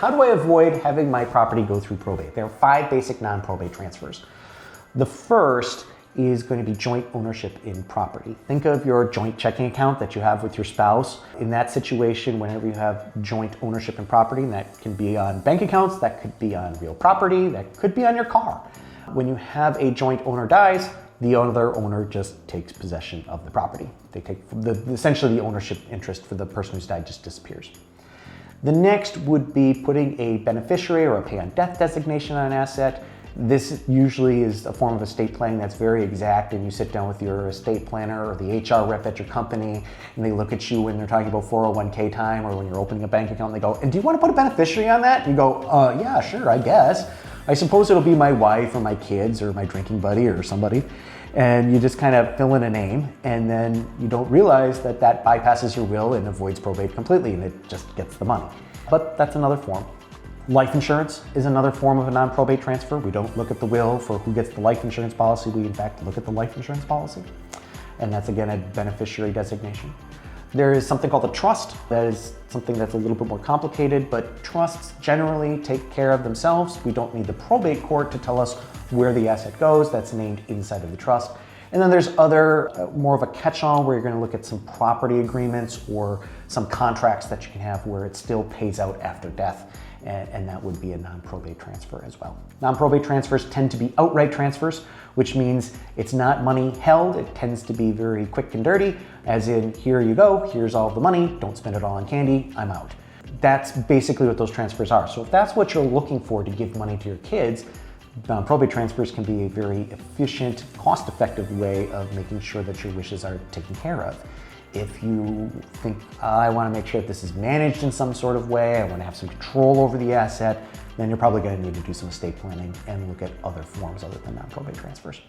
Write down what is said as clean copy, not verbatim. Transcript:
how do I avoid having my property go through probate? There are 5 basic non-probate transfers. The first is going to be joint ownership in property. Think of your joint checking account that you have with your spouse. In that situation, whenever you have joint ownership in property, and that can be on bank accounts, that could be on real property, that could be on your car. When you have a joint owner dies, the other owner just takes possession of the property. They take essentially the ownership interest for the person who's died just disappears. The next would be putting a beneficiary or a pay on death designation on an asset. This usually is a form of estate planning that's very exact, and you sit down with your estate planner or the HR rep at your company, and they look at you when they're talking about 401k time or when you're opening a bank account, and they go, and do you want to put a beneficiary on that? And you go, yeah, sure, I guess. I suppose it'll be my wife or my kids or my drinking buddy or somebody. And you just kind of fill in a name, and then you don't realize that that bypasses your will and avoids probate completely, and it just gets the money. But that's another form. Life insurance is another form of a non-probate transfer. We don't look at the will for who gets the life insurance policy. We in fact look at the life insurance policy. And that's again a beneficiary designation. There is something called a trust. That is something that's a little bit more complicated, but trusts generally take care of themselves. We don't need the probate court to tell us where the asset goes. That's named inside of the trust. And then there's other, more of a catch-all where you're going to look at some property agreements or some contracts that you can have where it still pays out after death. And that would be a non-probate transfer as well. Non-probate transfers tend to be outright transfers, which means it's not money held. It tends to be very quick and dirty, as in, here you go, here's all the money, don't spend it all on candy, I'm out. That's basically what those transfers are. So if that's what you're looking for to give money to your kids, non-probate transfers can be a very efficient, cost-effective way of making sure that your wishes are taken care of. If you think, I want to make sure that this is managed in some sort of way, I want to have some control over the asset, then you're probably going to need to do some estate planning and look at other forms other than non-probate transfers.